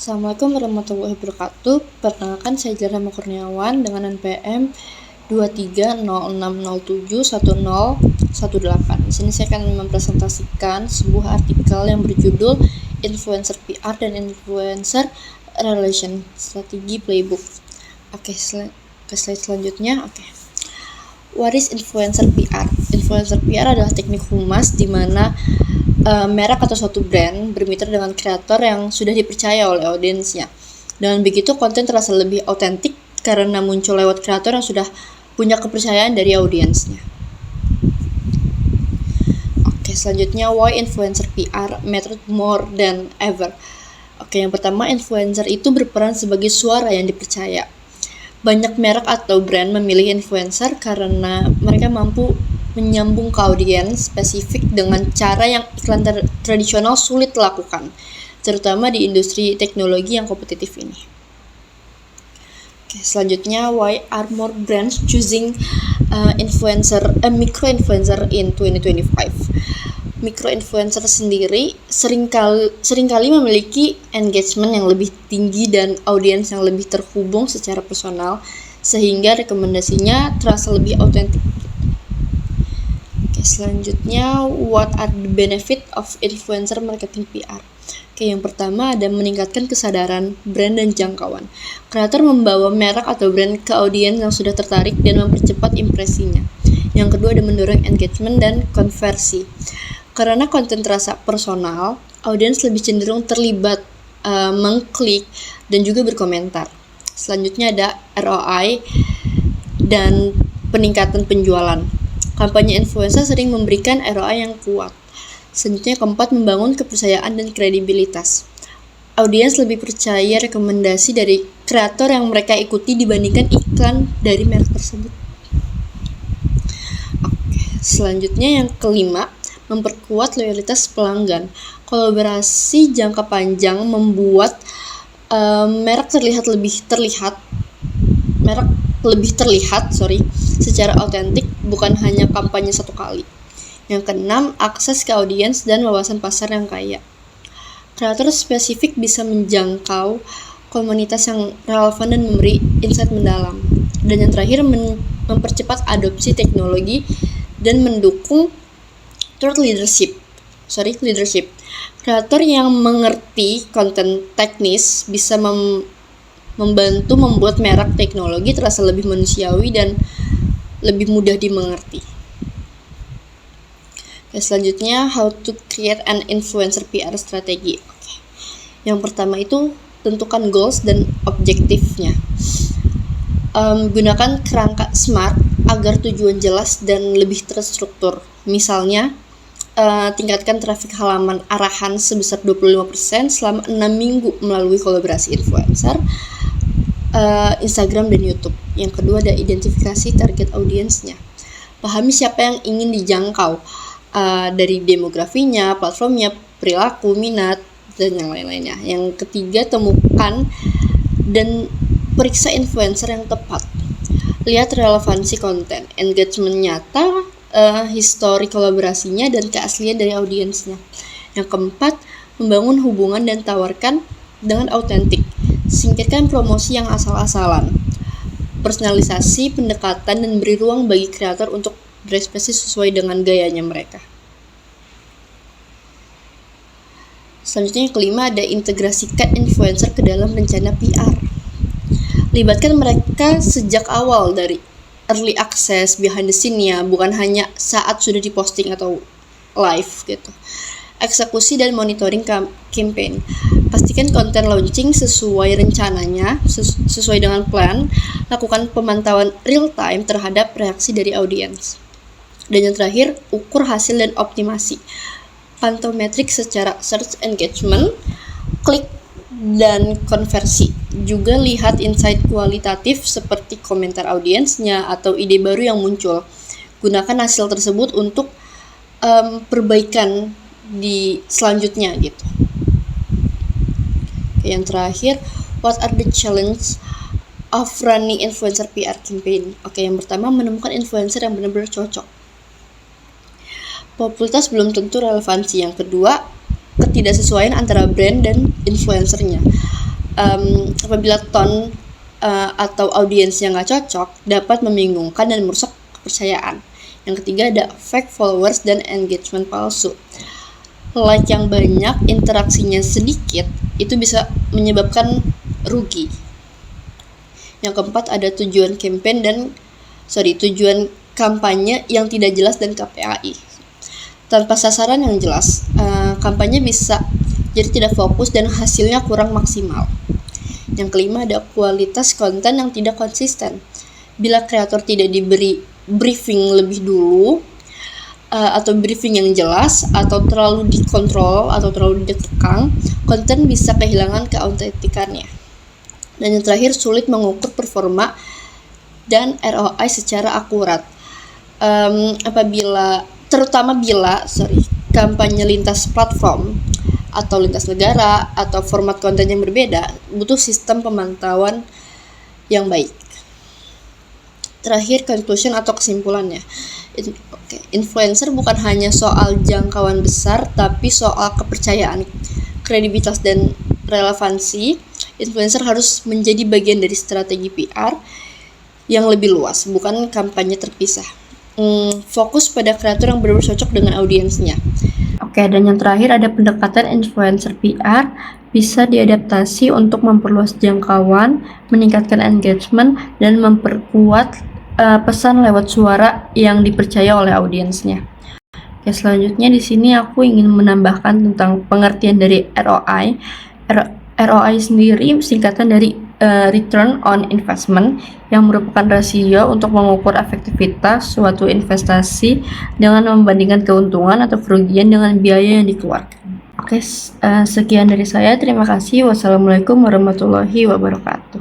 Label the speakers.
Speaker 1: Assalamualaikum warahmatullahi wabarakatuh. Perkenalkan, saya Jarhama Kurniawan dengan NPM 2306071018. Di sini saya akan mempresentasikan sebuah artikel yang berjudul Influencer PR dan Influencer Relation Strategi Playbook. Oke, ke slide selanjutnya. What is influencer PR? Influencer PR adalah teknik humas di mana merek atau suatu brand bermitra dengan kreator yang sudah dipercaya oleh audiensnya. Dengan begitu, konten terasa lebih otentik karena muncul lewat kreator yang sudah punya kepercayaan dari audiensnya. Oke, selanjutnya, why influencer PR matter more than ever? Oke, yang pertama, influencer itu berperan sebagai suara yang dipercaya. Banyak merek atau brand memilih influencer karena mereka mampu menyambung ke audiens spesifik dengan cara yang iklan tradisional sulit lakukan, terutama di industri teknologi yang kompetitif ini. Oke, selanjutnya, why are more brands choosing micro-influencer in 2025? Micro-influencer sendiri seringkali memiliki engagement yang lebih tinggi dan audiens yang lebih terhubung secara personal, sehingga rekomendasinya terasa lebih autentik. Oke, selanjutnya, what are the benefit of influencer marketing PR? Oke, yang pertama ada meningkatkan kesadaran brand dan jangkauan. Kreator membawa merek atau brand ke audiens yang sudah tertarik dan mempercepat impresinya. Yang kedua ada mendorong engagement dan konversi. Karena konten terasa personal, audiens lebih cenderung terlibat, mengklik, dan juga berkomentar. Selanjutnya ada ROI dan peningkatan penjualan. Kampanye influencer sering memberikan ROI yang kuat. Selanjutnya keempat, membangun kepercayaan dan kredibilitas. Audiens lebih percaya rekomendasi dari kreator yang mereka ikuti dibandingkan iklan dari merek tersebut. Oke, selanjutnya yang kelima, memperkuat loyalitas pelanggan. Kolaborasi jangka panjang membuat merek lebih terlihat secara autentik, bukan hanya kampanye satu kali. Yang keenam, akses ke audiens dan wawasan pasar yang kaya. Kreator spesifik bisa menjangkau komunitas yang relevan dan memberi insight mendalam. Dan yang terakhir, mempercepat adopsi teknologi dan mendukung leadership. Kreator yang mengerti konten teknis bisa membantu membuat merek teknologi terasa lebih manusiawi dan lebih mudah dimengerti. Oke, selanjutnya, how to create an influencer PR strategi. Yang pertama itu tentukan goals dan objektifnya. Gunakan kerangka SMART agar tujuan jelas dan lebih terstruktur. Misalnya, tingkatkan trafik halaman arahan sebesar 25% selama 6 minggu melalui kolaborasi influencer, Instagram dan YouTube. Yang kedua ada identifikasi target audiensnya. Pahami siapa yang ingin dijangkau, dari demografinya, platformnya, perilaku, minat, dan yang lain-lainnya. Yang ketiga, temukan dan periksa influencer yang tepat. Lihat relevansi konten, engagement nyata, histori kolaborasinya, dan keaslian dari audiensnya. Yang keempat, membangun hubungan dan tawarkan dengan autentik. Singkirkan promosi yang asal-asalan. Personalisasi pendekatan dan beri ruang bagi kreator untuk berekspresi sesuai dengan gayanya mereka. Selanjutnya yang kelima ada integrasikan influencer ke dalam rencana PR. Libatkan mereka sejak awal dari early access, behind the scene-nya, bukan hanya saat sudah diposting atau live gitu. Eksekusi dan monitoring campaign. Pastikan konten launching sesuai rencananya, sesuai dengan plan. Lakukan pemantauan real time terhadap reaksi dari audiens. Dan yang terakhir, ukur hasil dan optimasi. Pantau metrik secara search engagement, klik, dan konversi. Juga lihat insight kualitatif seperti komentar audiensnya atau ide baru yang muncul. Gunakan hasil tersebut untuk perbaikan di selanjutnya gitu. Yang terakhir, what are the challenge of running influencer PR campaign? Oke, yang pertama, menemukan influencer yang benar-benar cocok. Popularitas belum tentu relevansi. Yang kedua, ketidaksesuaian antara brand dan influencernya. apabila tone atau audiens yang nggak cocok dapat membingungkan dan merusak kepercayaan. Yang ketiga ada fake followers dan engagement palsu. Like yang banyak, interaksinya sedikit, itu bisa menyebabkan rugi. Yang keempat ada tujuan kampanye yang tidak jelas dan KPI. Tanpa sasaran yang jelas, kampanye bisa jadi tidak fokus dan hasilnya kurang maksimal. Yang kelima ada kualitas konten yang tidak konsisten. Bila kreator tidak diberi briefing lebih dulu, atau briefing yang jelas, atau terlalu dikontrol atau terlalu dikekang, konten bisa kehilangan keautentikannya. Dan yang terakhir, sulit mengukur performa dan ROI secara akurat. Terutama bila kampanye lintas platform atau lintas negara atau format konten yang berbeda, butuh sistem pemantauan yang baik. Terakhir, conclusion atau kesimpulannya. Influencer bukan hanya soal jangkauan besar, tapi soal kepercayaan, kredibilitas, dan relevansi. Influencer harus menjadi bagian dari strategi PR yang lebih luas, bukan kampanye terpisah. Fokus pada kreator yang benar-benar cocok dengan audiensnya. Dan yang terakhir ada pendekatan influencer PR bisa diadaptasi untuk memperluas jangkauan, meningkatkan engagement, dan memperkuat pesan lewat suara yang dipercaya oleh audiensnya. Selanjutnya di sini aku ingin menambahkan tentang pengertian dari ROI. ROI sendiri singkatan dari Return on Investment, yang merupakan rasio untuk mengukur efektivitas suatu investasi dengan membandingkan keuntungan atau kerugian dengan biaya yang dikeluarkan. Sekian dari saya. Terima kasih. Wassalamualaikum warahmatullahi wabarakatuh.